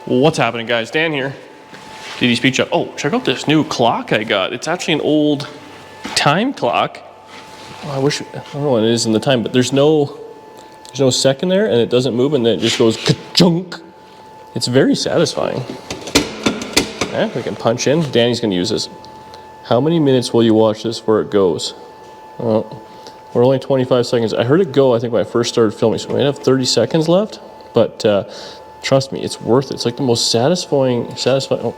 What's happening, guys? Dan here. DD Speed Shop. Oh, check out this new clock I got. It's actually an old time clock. Oh, I don't know what it is in the time, but there's no second there, and it doesn't move, and then it just goes ka-chunk. It's very satisfying. Yeah, we can punch in. Danny's gonna use this. How many minutes will you watch this before it goes? Well, we're only 25 seconds. I heard it go, I think, when I first started filming, so we might have 30 seconds left, but trust me, it's worth it. It's like the most satisfying, oh,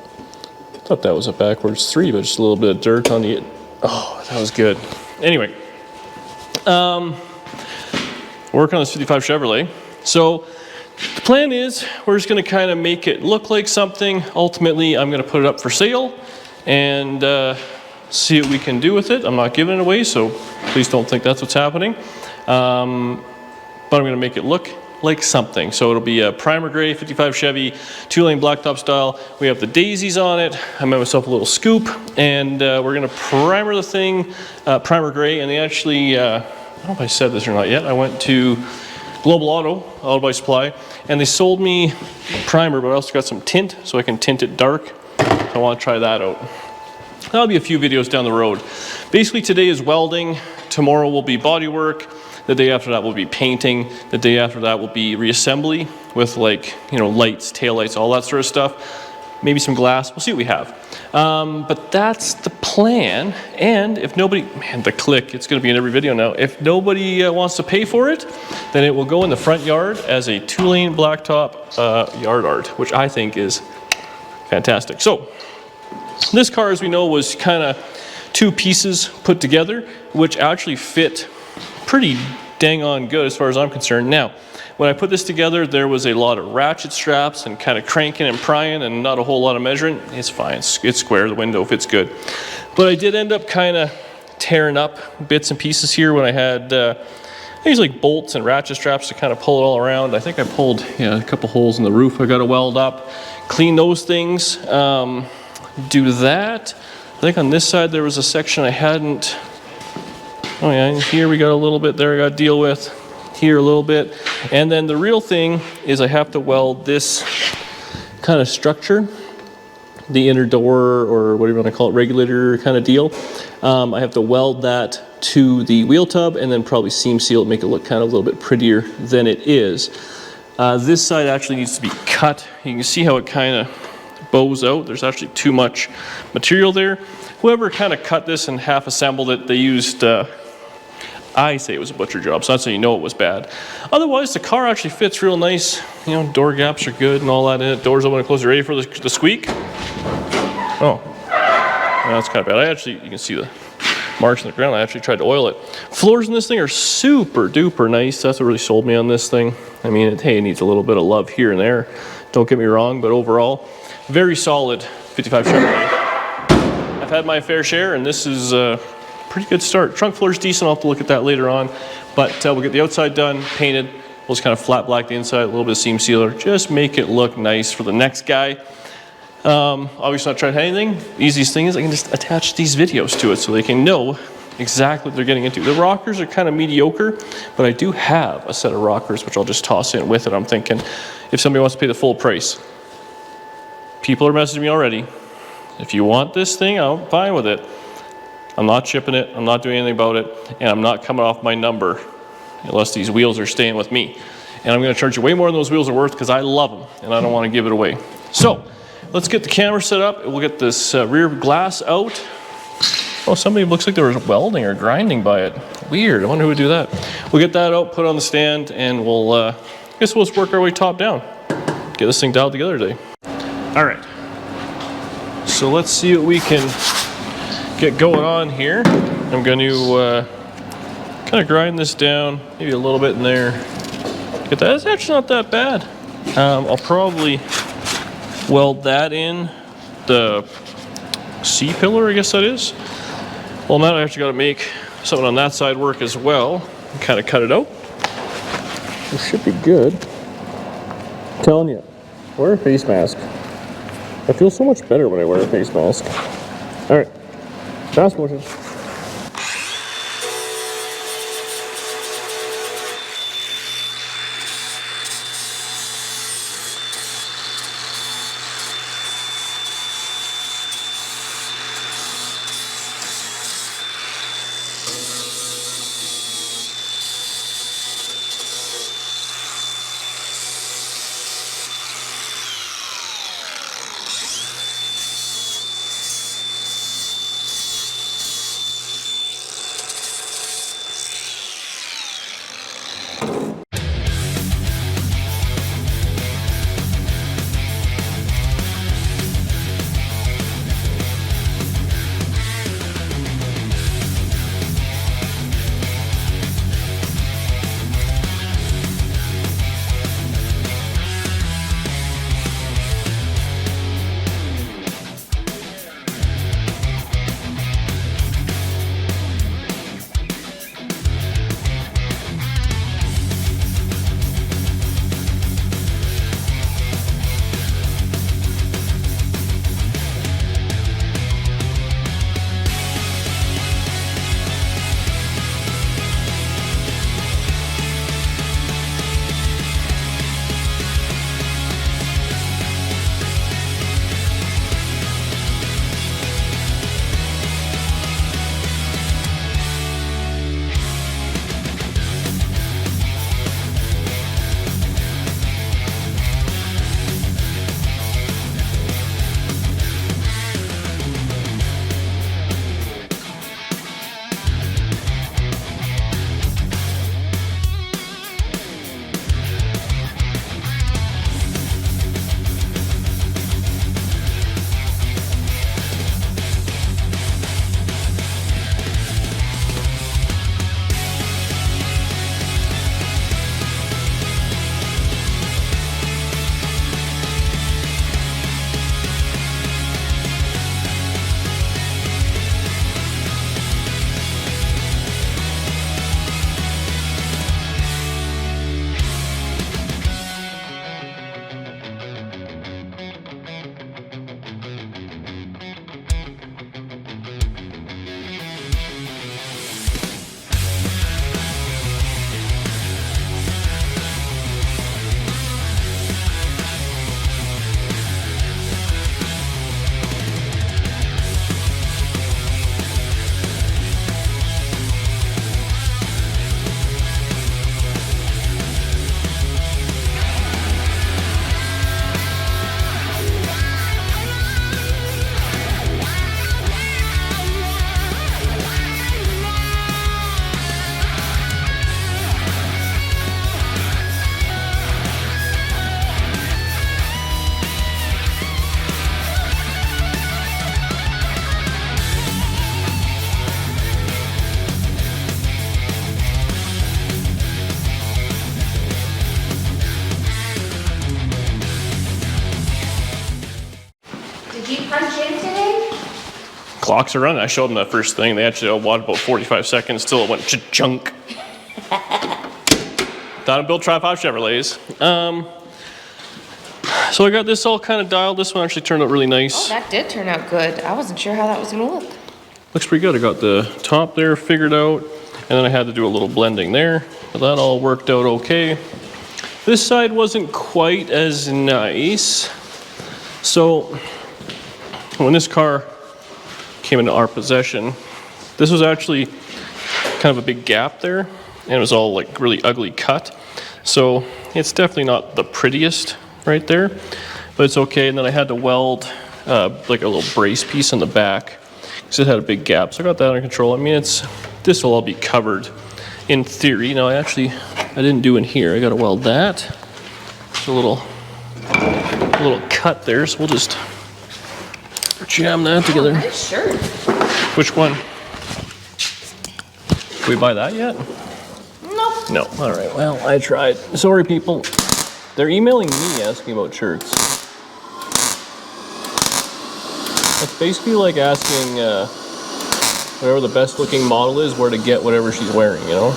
I thought that was a backwards 3, but just a little bit of dirt on the, oh, that was good. Anyway, work on this 55 Chevrolet. So the plan is we're just gonna kind of make it look like something. Ultimately, I'm gonna put it up for sale and see what we can do with it. I'm not giving it away, so please don't think that's what's happening. But I'm gonna make it look like something. So it'll be a primer gray 55 Chevy, 2-lane blacktop style. We have the daisies on it. I made myself a little scoop, and we're gonna primer the thing, primer gray. And they actually, I don't know if I said this or not yet, I went to Global Auto Body Supply, and they sold me primer, but I also got some tint, so I can tint it dark. So I wanna try that out. That'll be a few videos down the road. Basically today is welding, tomorrow will be body work, the day after that will be painting, the day after that will be reassembly with, like, you know, lights, tail lights, all that sort of stuff. Maybe some glass, we'll see what we have. But that's the plan, and if nobody, man, the click, it's gonna be in every video now. If nobody wants to pay for it, then it will go in the front yard as a 2-lane blacktop yard art, which I think is fantastic. So, this car, as we know, was kind of 2 pieces put together, which actually fit pretty dang on good as far as I'm concerned. Now, when I put this together, there was a lot of ratchet straps and kind of cranking and prying and not a whole lot of measuring. It's fine, it's square, the window fits good. But I did end up kind of tearing up bits and pieces here when I had these like bolts and ratchet straps to kind of pull it all around. I think I pulled a couple holes in the roof I got to weld up, clean those things, do that. I think on this side there was a section I hadn't. Oh yeah, and here we got a little bit there I got to deal with. Here a little bit. And then the real thing is I have to weld this kind of structure, the inner door or whatever you want to call it, regulator kind of deal. I have to weld that to the wheel tub and then probably seam seal it, make it look kind of a little bit prettier than it is. This side actually needs to be cut. You can see how it kind of bows out. There's actually too much material there. Whoever kind of cut this and half assembled it, they used, I say it was a butcher job, so that's how you know it was bad. Otherwise, the car actually fits real nice. You know, door gaps are good and all that in it. Doors open and close, ready for the squeak. Oh, that's kind of bad. You can see the marks in the ground. I actually tried to oil it. Floors in this thing are super duper nice. That's what really sold me on this thing. I mean, hey, it needs a little bit of love here and there. Don't get me wrong, but overall, very solid 55 Chevrolet. I've had my fair share, and this is a pretty good start. Trunk floor's decent. I'll have to look at that later on, but we'll get the outside done, painted. We'll just kind of flat black the inside, a little bit of seam sealer, just make it look nice for the next guy. Obviously not trying anything. The easiest thing is I can just attach these videos to it so they can know exactly what they're getting into. The rockers are kind of mediocre, but I do have a set of rockers which I'll just toss in with it. I'm thinking if somebody wants to pay the full price. People are messaging me already. If you want this thing, I'm fine with it. I'm not shipping it, I'm not doing anything about it, and I'm not coming off my number unless these wheels are staying with me. And I'm gonna charge you way more than those wheels are worth because I love them and I don't want to give it away. So, let's get the camera set up. We'll get this rear glass out. Oh, somebody looks like there was welding or grinding by it. Weird, I wonder who would do that. We'll get that out, put it on the stand, and we'll, I guess we'll just work our way top down. Get this thing dialed together today. All right, so let's see what we can get going on here. I'm going to kind of grind this down, maybe a little bit in there. Get that. It's actually not that bad. I'll probably weld that in the C-pillar, I guess that is. Well, now I actually got to make something on that side work as well. And kind of cut it out. It should be good. I'm telling you, wear a face mask. I feel so much better when I wear a face mask. All right, fast motion. punch in today? Clocks are running. I showed them that first thing. They actually watched about 45 seconds till it went chunk. Thought I'd build Tri-5 Chevrolets. So I got this all kind of dialed. This one actually turned out really nice. Oh, that did turn out good. I wasn't sure how that was gonna look. Looks pretty good. I got the top there figured out, and then I had to do a little blending there, but that all worked out okay. This side wasn't quite as nice. So when this car came into our possession, this was actually kind of a big gap there, and it was all like really ugly cut. So it's definitely not the prettiest right there, but it's okay. And then I had to weld like a little brace piece in the back because it had a big gap. So I got that under control. I mean, this will all be covered in theory. Now I didn't do in here. I got to weld that. There's a little cut there, so we'll just jam that together. Nice shirt. Which one? Can we buy that yet? Nope. No. All right. Well, I tried. Sorry, people. They're emailing me asking about shirts. It's basically like asking whatever the best looking model is where to get whatever she's wearing, you know?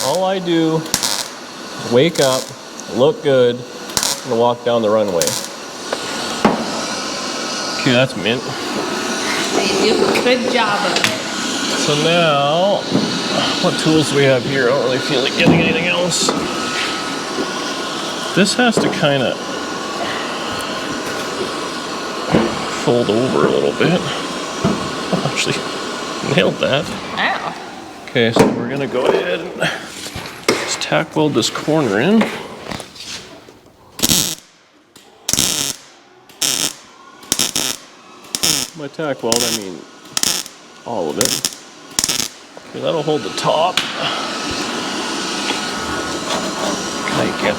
All I do is wake up, look good, and walk down the runway. Okay, that's mint. You do a good job of it. So now, what tools do we have here? I don't really feel like getting anything else. This has to kind of fold over a little bit. Oh, actually, nailed that. Ow. Okay, so we're gonna go ahead and just tack weld this corner in. By tack weld, I mean all of it. Okay, that'll hold the top. Can I get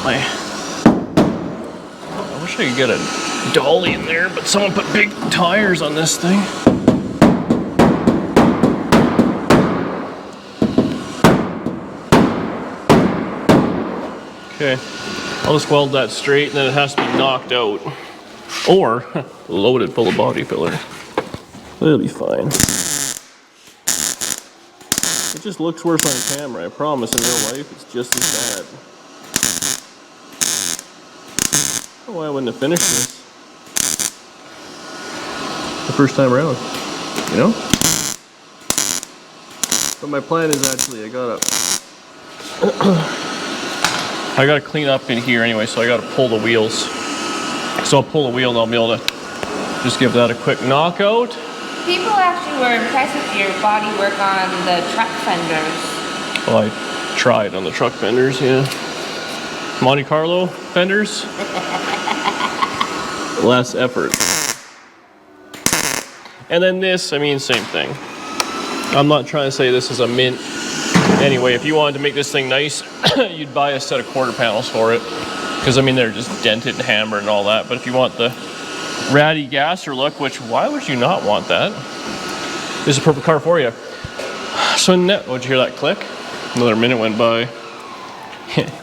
I wish I could get a dolly in there, but someone put big tires on this thing. Okay, I'll just weld that straight, and then it has to be knocked out. Or loaded full of body filler. It'll be fine. It just looks worse on camera, I promise. In real life, it's just as bad. I don't know why I wouldn't have finished this the first time around, you know? But my plan is actually, I gotta clean up in here anyway, so I gotta pull the wheels. So I'll pull the wheel and I'll be able to just give that a quick knockout. People actually were impressed with your body work on the truck fenders. Well, I tried on the truck fenders, yeah. Monte Carlo fenders. Less effort. And then this, I mean, same thing. I'm not trying to say this is a mint. Anyway, if you wanted to make this thing nice, you'd buy a set of quarter panels for it. Because, I mean, they're just dented and hammered and all that. But if you want the ratty gasser look, which, why would you not want that? This is a perfect car for you. So now, would you hear that click? Another minute went by.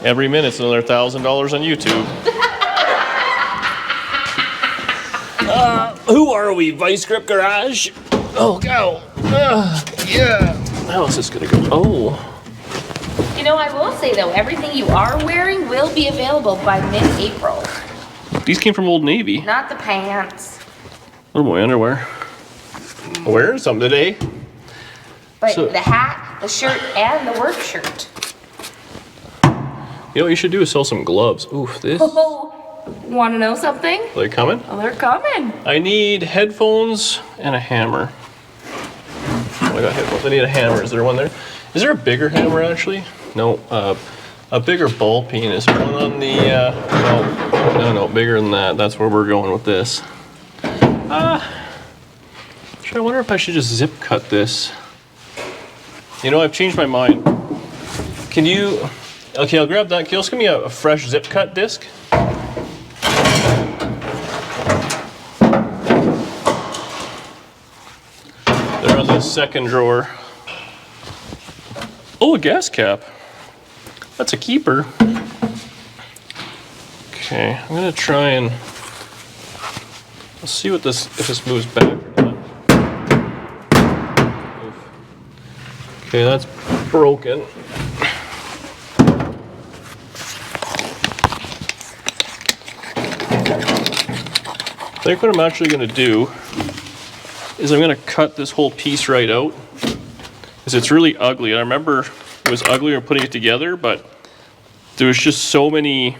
Every minute's another $1,000 on YouTube. Who are we, Vice Grip Garage? Oh, go. Yeah. How is this gonna go? Oh. You know, I will say though, everything you are wearing will be available by mid-April. These came from Old Navy. Not the pants. Oh boy, underwear. I'm wearing some today. But the hat, the shirt, and the work shirt. You know what you should do is sell some gloves. Oof, this. Oh, want to know something? Are they coming? Oh, they're coming. I need headphones and a hammer. Oh, I got headphones. I need a hammer. Is there one there? Is there a bigger hammer actually? No. A bigger ball peen. Is there one on the? No, bigger than that. That's where we're going with this. I wonder if I should just zip cut this. You know, I've changed my mind. Can you? Okay, I'll grab that. Can you also give me a fresh zip cut disc? They're on the second drawer. Oh, a gas cap. That's a keeper. Okay, I'm gonna try and Let's see what this, if this moves back or not. Okay, that's broken. I think what I'm actually going to do is I'm going to cut this whole piece right out, because it's really ugly. I remember it was ugly when putting it together, but there was just so many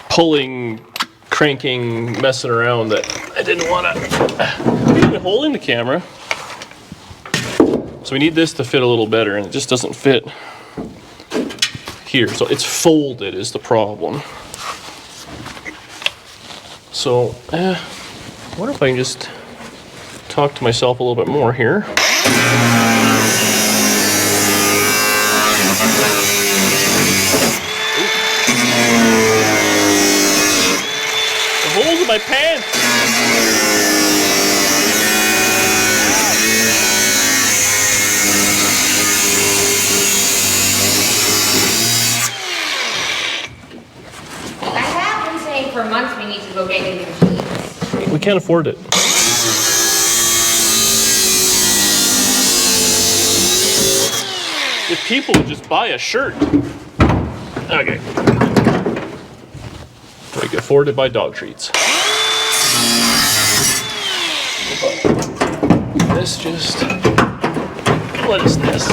pulling, cranking, messing around that I didn't want to even hold in the camera. So we need this to fit a little better, and it just doesn't fit here. So it's folded is the problem. So I wonder if I can just talk to myself a little bit more here. The holes in my pants! I have been saying for months we need to go get you new sheets. We can't afford it. If people would just buy a shirt. Okay. We can afford to buy dog treats. This just, what is this?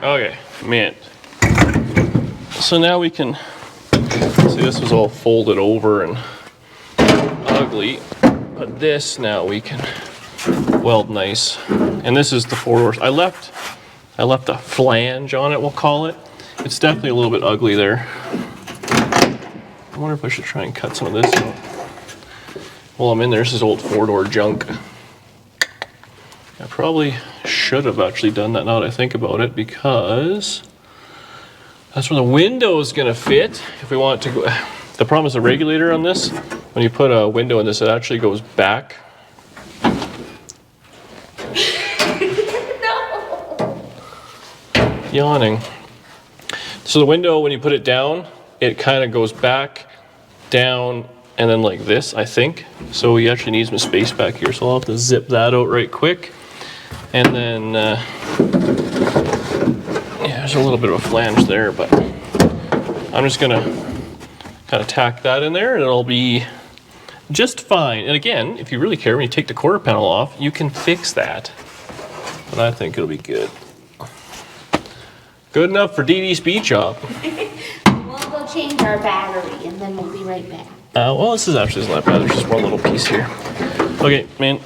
Okay, mint. So now we can see this was all folded over and ugly, but this now we can weld nice. And this is the 4-door. I left a flange on it, we'll call it. It's definitely a little bit ugly there. I wonder if I should try and cut some of this out. While I'm in there, this is old 4-door junk. I probably should have actually done that now that I think about it, because that's where the window is going to fit if we want it to go. The problem is the regulator on this, when you put a window in this, it actually goes back. No. Yawning. So the window, when you put it down, it kind of goes back, down, and then like this, I think. So we actually need some space back here, so I'll have to zip that out right quick. And then, yeah, there's a little bit of a flange there, but I'm just gonna kind of tack that in there and it'll be just fine. And again, if you really care, when you take the quarter panel off, you can fix that. But I think it'll be good. Good enough for Dee Dee's speed shop. We'll go change our battery and then we'll be right back. Well, this is actually not bad. There's just one little piece here. Okay, man.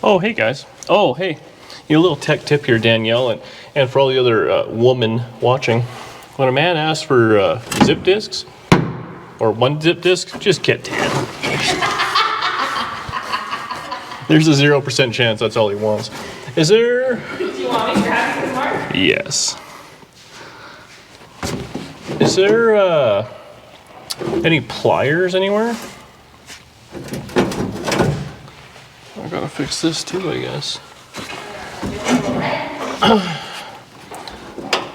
Oh, hey guys. Oh, hey. You know, a little tech tip here, Danielle, and for all the other women watching. When a man asks for zip discs, or one zip disc, just get 10. There's a 0% chance that's all he wants. Is there... Do you want me to grab some more? Yes. Is there any pliers anywhere? I gotta fix this too, I guess.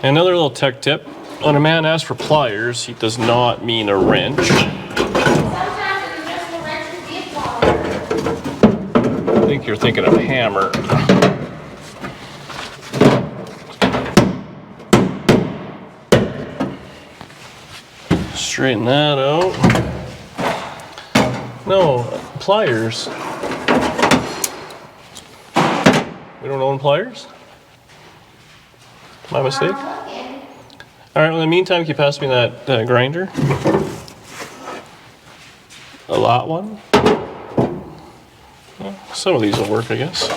Another little tech tip. When a man asks for pliers, he does not mean a wrench. Sometimes it's just a wrench to be a plier. I think you're thinking of a hammer. Straighten that out. No, pliers. We don't own pliers? My mistake? Alright, well in the meantime, can you pass me that grinder? a lot one. Well, some of these will work, I guess.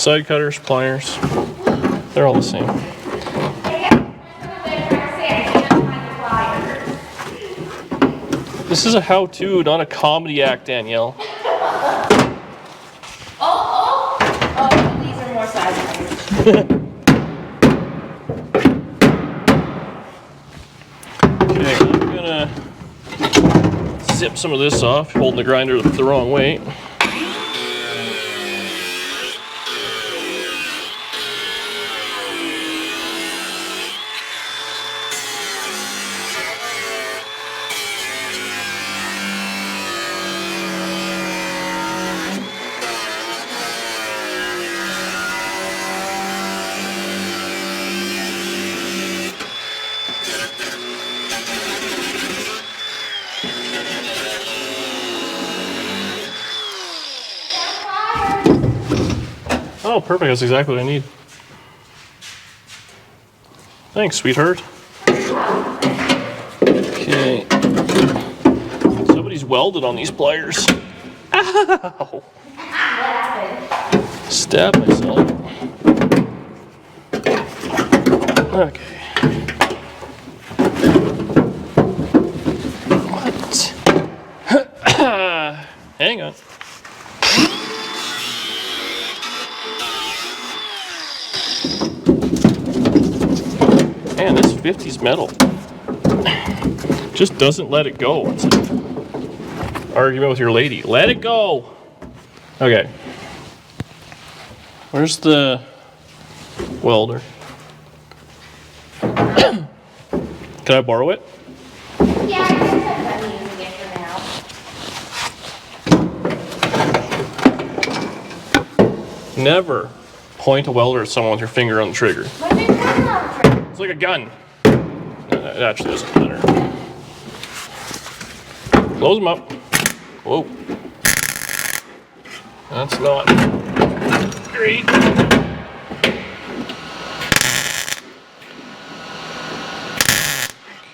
Side cutters, pliers, they're all the same. This is a how-to, not a comedy act, Danielle. Oh, these are more sizes. Okay, I'm gonna zip some of this off, holding the grinder the wrong way. Oh, perfect. That's exactly what I need. Thanks, sweetheart. Okay. Somebody's welded on these pliers. Ow! Stab myself. Okay. What? Hang on. Man, this 50's metal just doesn't let it go. It's an argument with your lady. Let it go. Okay. Where's the welder? Can I borrow it? Yeah, I guess I'm done using it for now. Never point a welder at someone with your finger on the trigger. What have you done on the trip? It's like a gun. It actually doesn't matter. Close them up. Whoa. That's not great.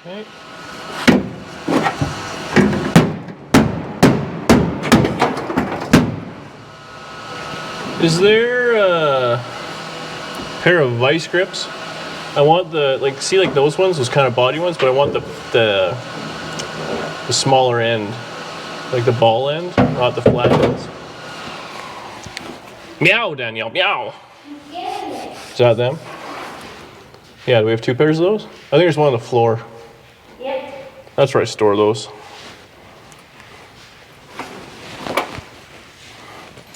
Okay. Is there a pair of vice grips? I want the, like, see, like those ones, those kind of body ones, but I want the smaller end, like the ball end, not the flat ends. Meow, Danielle, meow. Is that them? Yeah, do we have two pairs of those? I think there's one on the floor. Yep. That's where I store those.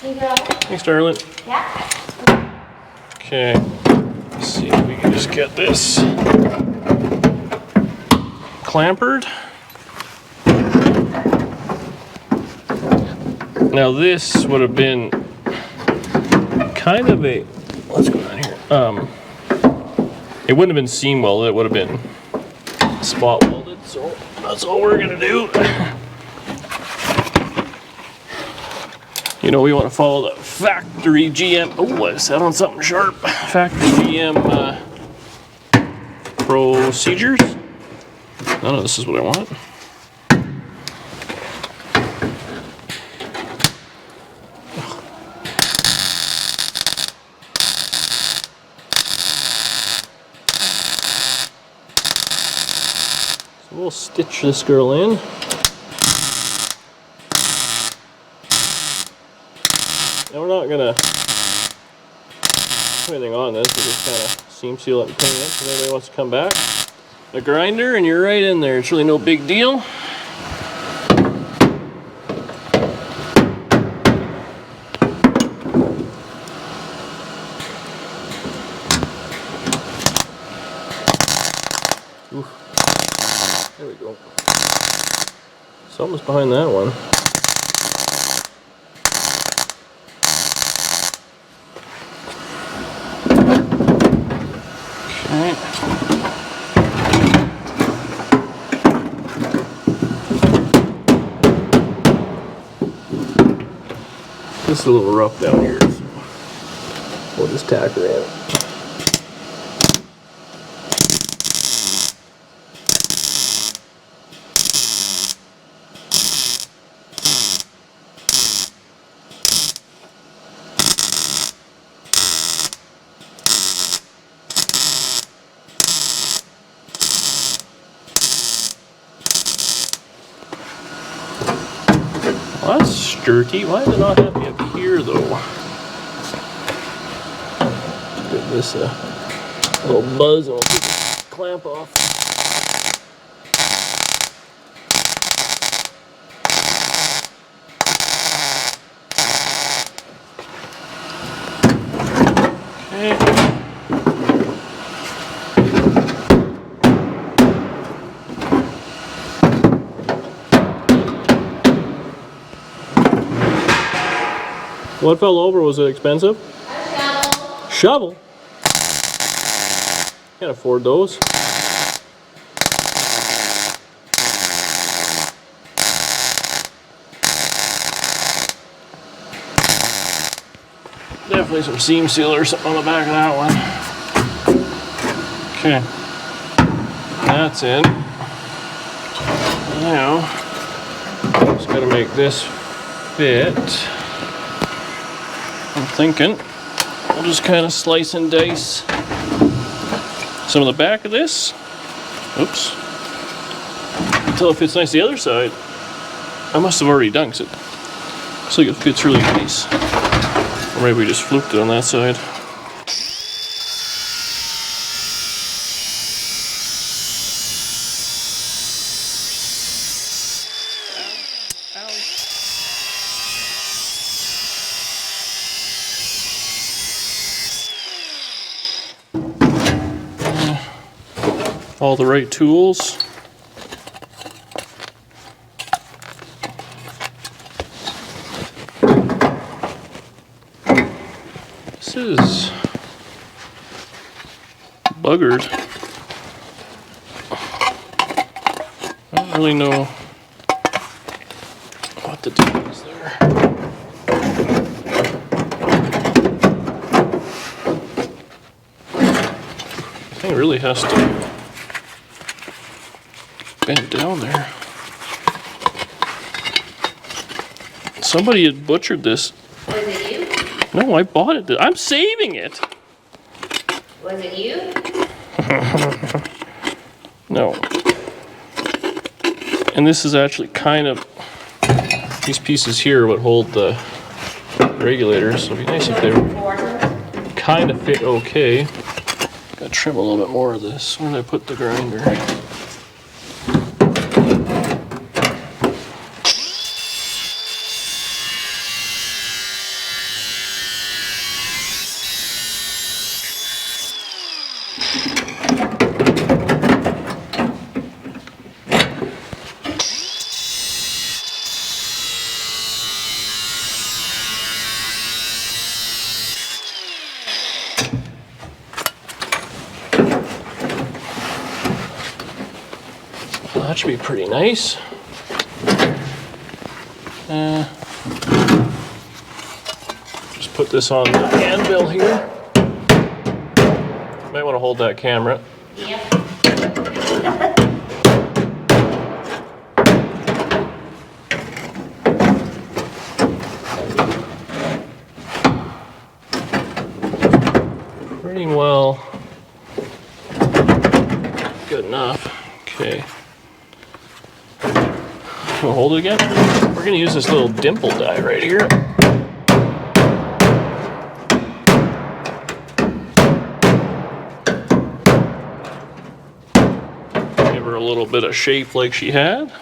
You go. Thanks, darling. Yeah. Okay, let's see if we can just get this clampered. Now this would have been kind of a, let's go down here. It wouldn't have been seam welded, it would have been spot welded, so that's all we're gonna do. You know, we want to follow the factory GM. Oh, I set on something sharp. Factory GM procedures. None of this is what I want. So we'll stitch this girl in. Now we're not gonna put anything on this, we just kind of seam seal it and clean it. If anybody wants to come back, a grinder and you're right in there. It's really no big deal. Oof. There we go. Something's behind that one. This is a little rough down here, so we'll just tack her in. Well, that's sturdy. Why is it not happy up here though? Give this a little buzz and we'll take the clamp off. Okay. What fell over? Was it expensive? A shovel. Can't afford those. Definitely some seam sealer or something on the back of that one. Okay. That's in. Now, just gotta make this fit. I'm thinking we'll just kind of slice and dice some of the back of this. Oops. Until it fits nice the other side. I must have already done because it looks like it fits really nice. Or maybe we just fluked it on that side. All the right tools. This is buggered. I don't really know what the deal is there. I think it really has to bend down there. Somebody had butchered this. Was it you? No, I bought it. I'm saving it. Was it you? No. And this is actually kind of, these pieces here would hold the regulators, so it'd be nice if they were kind of fit okay. Gotta trim a little bit more of this. Where did I put the grinder? That should be pretty nice. Just put this on the anvil here. Might want to hold that camera. Yep. Pretty well. Good enough. Okay. We'll hold it again. We're going to use this little dimple die right here. Give her a little bit of shape like she had.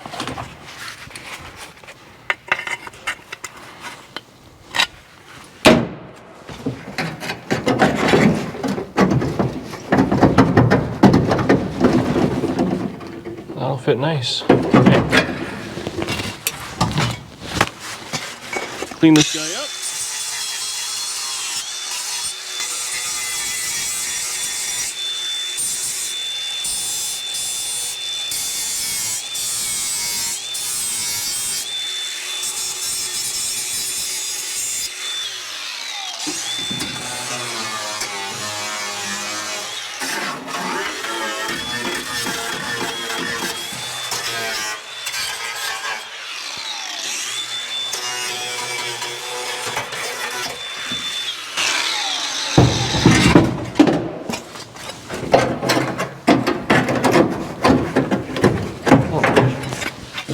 That'll fit nice. Okay. Clean this guy up.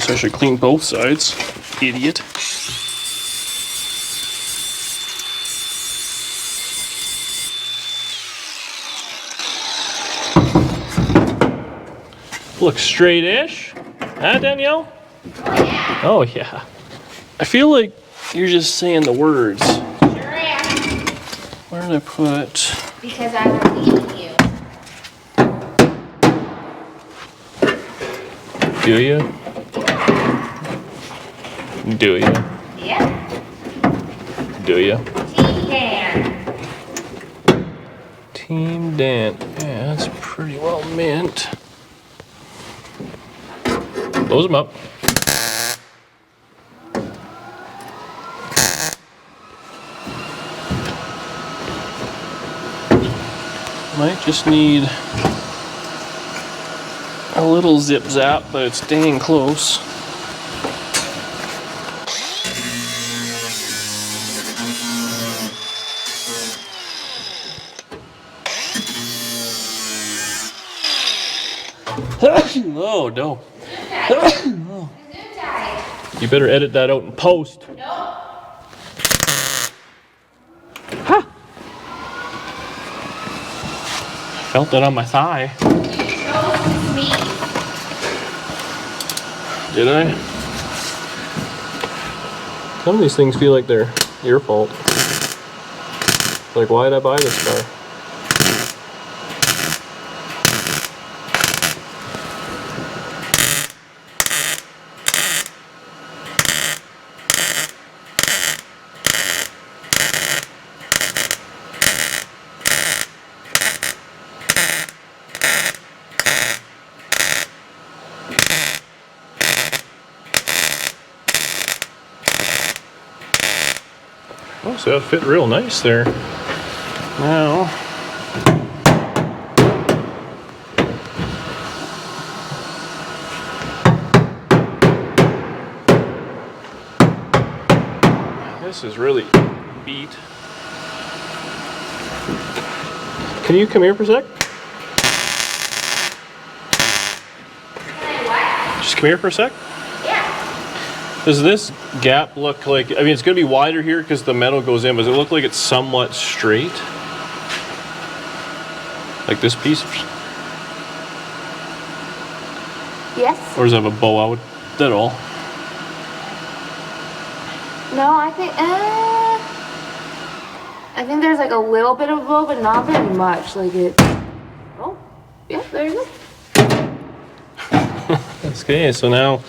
I should clean both sides. idiot. Looks straight-ish. Huh, Danielle? Oh, yeah. I feel like you're just saying the words. Sure am. Where did I put? Because I believe in you. Do you? Do you? Yeah. Do you? Team Dan. Team Dan. Yeah, that's pretty well mint. Close them up. Might just need a little zip zap, but it's dang close. Oh no. You better edit that out in post. Nope. Ha! Felt that on my thigh. Chose me. Did I? Some of these things feel like they're your fault. Like, why did I buy this car? Oh, so that fit real nice there. Now, this is really beat. Can you come here for a sec? What? Just come here for a sec. Yeah. Does this gap look like, I mean, it's going to be wider here because the metal goes in, but does it look like it's somewhat straight? Like this piece? Yes. Or does it have a bow out at all? No, I think there's like a little bit of a bow, but not very much. Like it. Oh, yeah, there you go. Okay, so now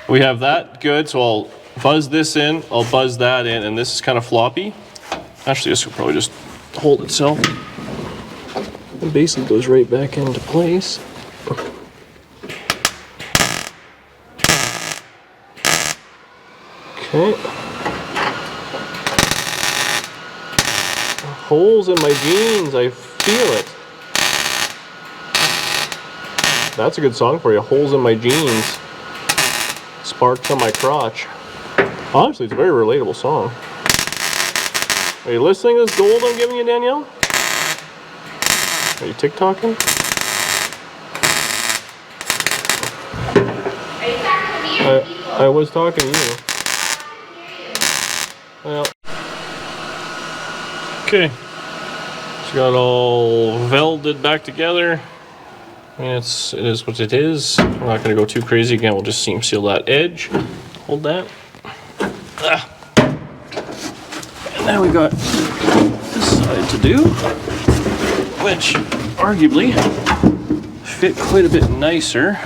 we have that good, so I'll buzz this in, I'll buzz that in, and this is kind of floppy. Actually, this will probably just hold itself. It basically goes right back into place. Okay. Holes in my jeans, I feel it. That's a good song for you, Holes in My Jeans. Sparks on My Crotch. Honestly, it's a very relatable song. Are you listening to this gold I'm giving you, Danielle? Are you TikToking? Are you talking to me or people? I was talking to you. Well. Okay. It's got all welded back together. I mean, it is what it is. We're not going to go too crazy again. We'll just seam seal that edge. Hold that. Ah. And now we got this side to do, which arguably fit quite a bit nicer.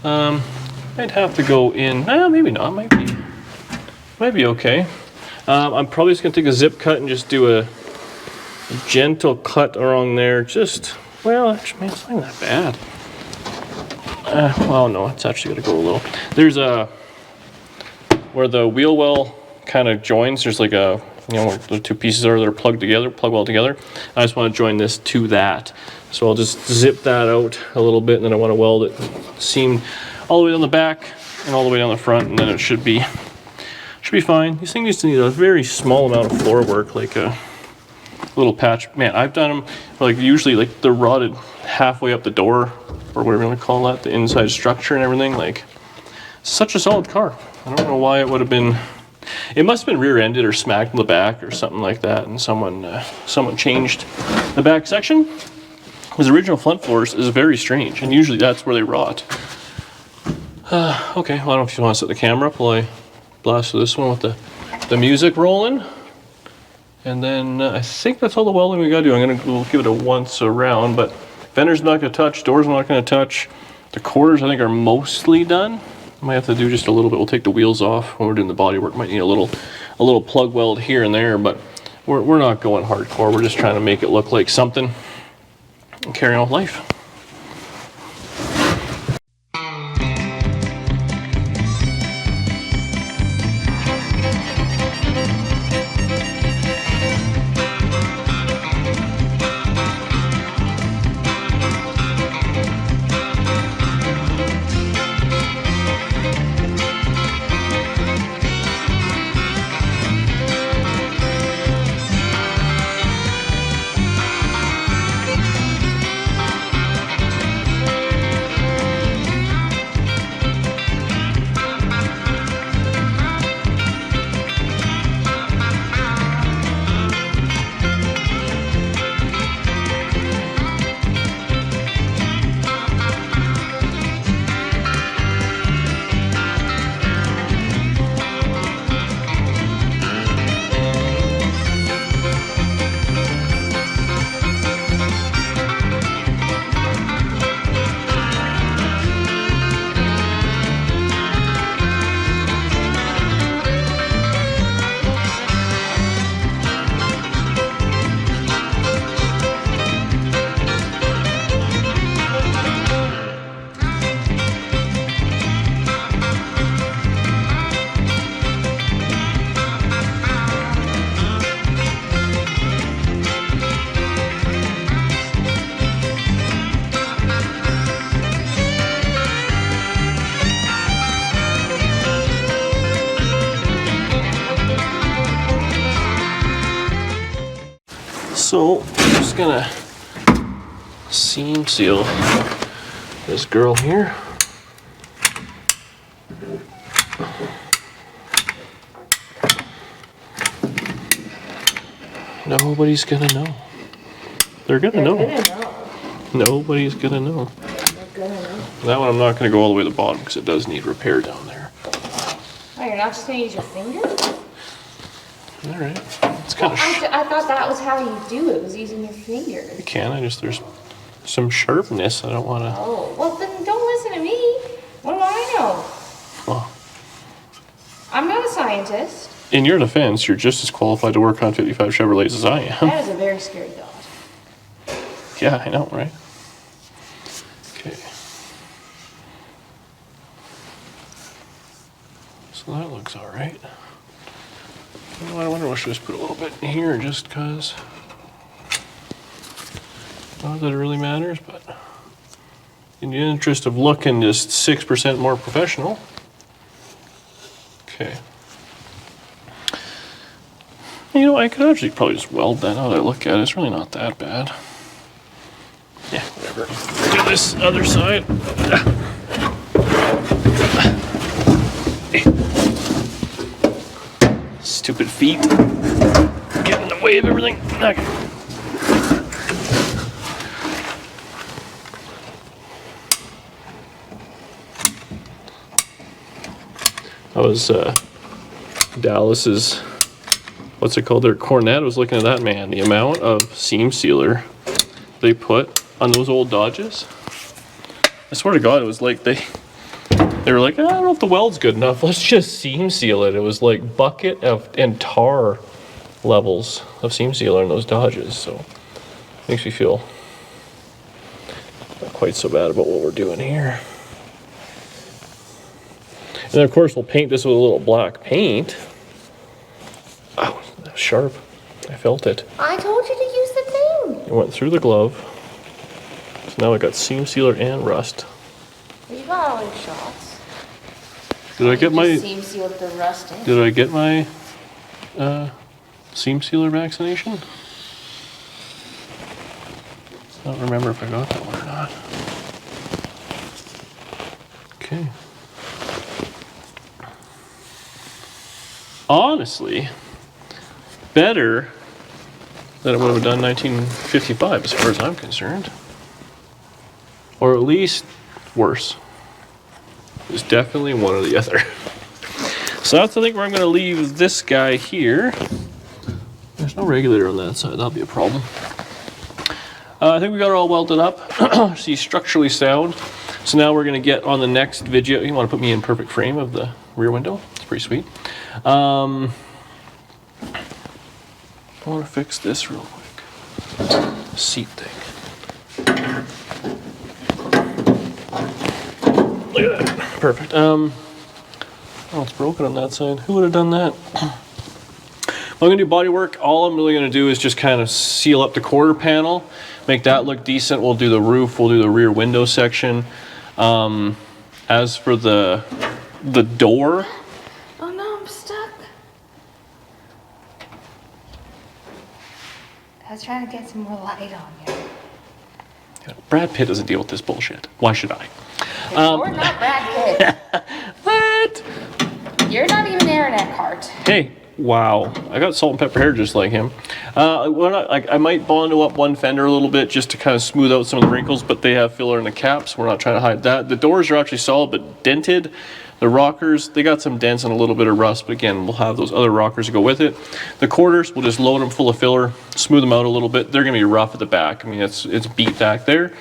I'd have to go in. Maybe not. Might be okay. I'm probably just going to take a zip cut and just do a gentle cut around there. Just. Well, actually, man, it's not that bad. Well, no, it's actually going to go a little. There's where the wheel well kind of joins, there's like a, where the two pieces are that are plug well together. I just want to join this to that. So I'll just zip that out a little bit, and then I want to weld it seam all the way down the back and all the way down the front, and then it should be fine. These things just need a very small amount of floor work, like a little patch. Man, I've done them like usually like they're rotted halfway up the door, or whatever you want to call that, the inside structure and everything. Like such a solid car. I don't know why it would have been. It must have been rear-ended or smacked in the back or something like that, and someone changed the back section. His original front floors is very strange, and usually that's where they rot. Okay, well, I don't know if you want to set the camera up while I blast this one with the music rolling. And then I think that's all the welding we gotta do. We'll give it a once around, but fender's not gonna touch, doors not gonna touch. The quarters I think are mostly done. Might have to do just a little bit. We'll take the wheels off when we're doing the body work. Might need a little plug weld here and there, but we're not going hardcore. We're just trying to make it look like something and carry on with life. So I'm just gonna seam seal this girl here. Nobody's gonna know. They're gonna know. Nobody's gonna know. That one I'm not gonna go all the way to the bottom because it does need repair down there. Oh, you're not just gonna use your finger? All right. It's kind of. I thought that was how you do it, was using your fingers. You can. There's some sharpness. I don't want to. Oh, well then don't listen to me. What do I know? Well, I'm not a scientist. in your defense, you're just as qualified to work on 55 Chevrolets as I am. That is a very scary thought. Yeah, I know, right? Okay. So that looks all right. Well, I wonder if I should just put a little bit in here just because. Not that it really matters, but in the interest of looking just 6% more professional. Okay. You know, I could actually probably just weld that now that I look at it. It's really not that bad. Yeah, whatever. Do this other side. Stupid feet. Get in the way of everything. Okay. That was Dallas's, what's it called? Their Cornet. I was looking at that, man. The amount of seam sealer they put on those old Dodges. I swear to God, it was like they were like, I don't know if the weld's good enough. Let's just seam seal it. It was like bucket and tar levels of seam sealer in those Dodges. So makes me feel not quite so bad about what we're doing here. And then of course we'll paint this with a little black paint. Oh, that was sharp. I felt it. I told you to use the thing. It went through the glove. So now I got seam sealer and rust. You got all your shots. Did I get my Seam sealed the rust in. Did I get my seam sealer vaccination? I don't remember if I got that one or not. Okay. honestly better than it would have done 1955 as far as I'm concerned. Or at least worse. It's definitely one or the other. So that's, I think, where I'm going to leave this guy here. There's no regulator on that side. That'll be a problem. I think we got it all welded up. See, structurally sound. So now we're going to get on the next video. You want to put me in perfect frame of the rear window? It's pretty sweet. I want to fix this real quick. Seat thing. Look at that. Perfect. Oh, it's broken on that side. Who would have done that? I'm going to do body work. All I'm really going to do is just kind of seal up the quarter panel, make that look decent. We'll do the roof, we'll do the rear window section. As for the door. Oh no, I'm stuck. I was trying to get some more light on you. Brad Pitt doesn't deal with this bullshit. Why should I? You're not Brad Pitt. What? You're not even Aaron Eckhart. Hey. Wow, I got salt and pepper hair just like him. I might bondo up one fender a little bit just to kind of smooth out some of the wrinkles, but they have filler in the caps. We're not trying to hide that. The doors are actually solid but dented. The rockers, they got some dents and a little bit of rust, but again, we'll have those other rockers to go with it. The quarters, we'll just load them full of filler, smooth them out a little bit. They're gonna be rough at the back. I mean, it's beat back there.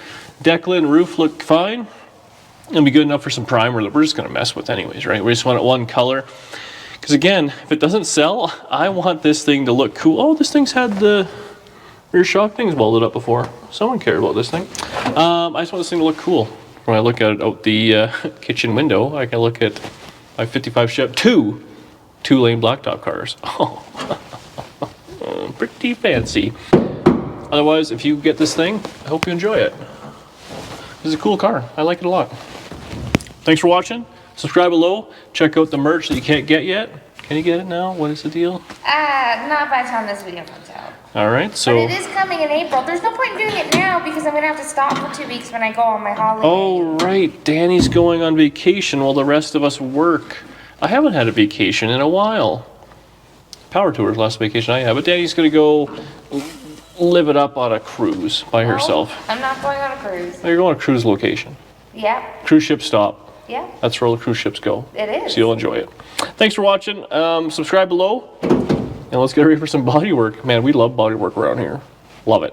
Deck lid and roof look fine. It'll be good enough for some primer that we're just gonna mess with anyways, right? We just want it one color. Because again, if it doesn't sell, I want this thing to look cool. Oh, this thing's had the rear shock things welded up before. Someone cared about this thing. I just want this thing to look cool. When I look at it out the kitchen window, I can look at my 55 Chevy, two-lane blacktop cars. Oh, pretty fancy. Otherwise, if you get this thing, I hope you enjoy it. This is a cool car. I like it a lot. Thanks for watching. Subscribe below. Check out the merch that you can't get yet. Can you get it now? What is the deal? Not by the time this video comes out. All right, so. But it is coming in April. There's no point in doing it now because I'm gonna have to stop for 2 weeks when I go on my holiday. Oh, right. Danny's going on vacation while the rest of us work. I haven't had a vacation in a while. Power Tour's last vacation I had, but Danny's gonna go live it up on a cruise by herself. I'm not going on a cruise. Oh, you're going to a cruise location. Yep. Cruise ship stop. Yeah. That's where all the cruise ships go. It is. So you'll enjoy it. Thanks for watching. Subscribe below. And let's get ready for some body work. Man, we love body work around here. Love it.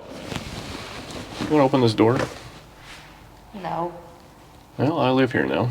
You want to open this door? No. Well, I live here now.